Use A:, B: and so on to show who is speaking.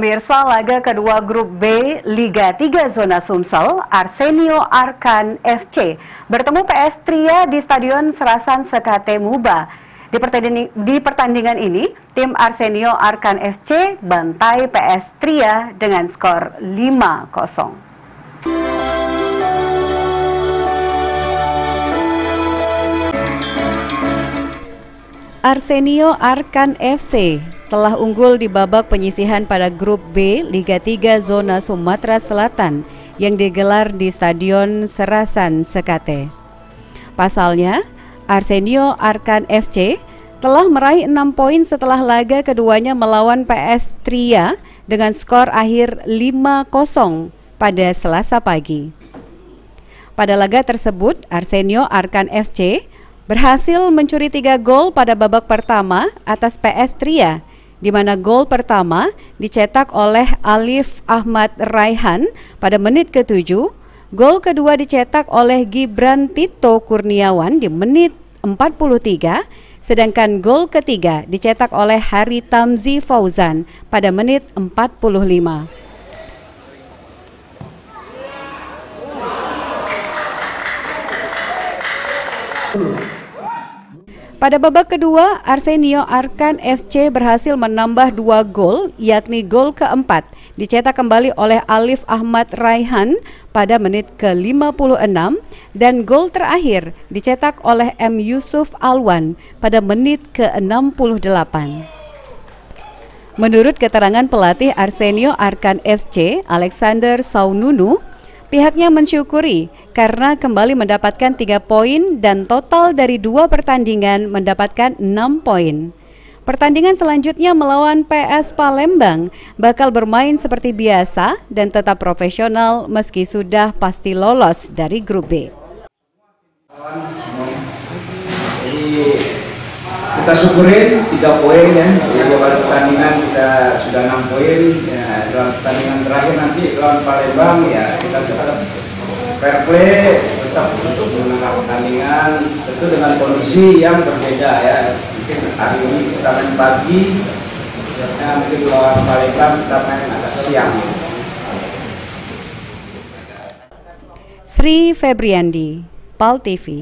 A: Pemirsa, laga kedua Grup B Liga 3 Zona Sumsel, Arsenio Arkan FC bertemu PS Tria di Stadion Serasan Sekate Muba. Di pertandingan ini, tim Arsenio Arkan FC bantai PS Tria dengan skor 5-0. Arsenio Arkan FC telah unggul di babak penyisihan pada Grup B Liga 3 Zona Sumatera Selatan yang digelar di Stadion Serasan Sekate. Pasalnya, Arsenio Arkan FC telah meraih 6 poin setelah laga keduanya melawan PS Tria dengan skor akhir 5-0 pada Selasa pagi. Pada laga tersebut, Arsenio Arkan FC berhasil mencuri 3 gol pada babak pertama atas PS Tria, di mana gol pertama dicetak oleh Alif Ahmad Raihan pada menit ke-7, gol kedua dicetak oleh Gibran Tito Kurniawan di menit 43, sedangkan gol ketiga dicetak oleh Hari Tamzi Fauzan pada menit 45. Pada babak kedua, Arsenio Arkan FC berhasil menambah 2 gol, yakni gol keempat dicetak kembali oleh Alif Ahmad Raihan pada menit ke-56 dan gol terakhir dicetak oleh M. Yusuf Alwan pada menit ke-68. Menurut keterangan pelatih Arsenio Arkan FC, Alexander Saununu, pihaknya mensyukuri karena kembali mendapatkan 3 poin dan total dari 2 pertandingan mendapatkan 6 poin. Pertandingan selanjutnya melawan PS Palembang bakal bermain seperti biasa dan tetap profesional meski sudah pasti lolos dari Grup B.
B: Jadi kita syukurin 3 poin ya, di 2 kali pertandingan kita sudah 6 poin ya. Dalam pertandingan terakhir nanti lawan Palembang ya kita tetap fair play, tetap untuk menangkan pertandingan tentu dengan kondisi yang berbeda ya. Mungkin hari ini kita main pagi ya, mungkin lawan Palembang kita main agak siang.
A: Sri Febriandi, PAL TV.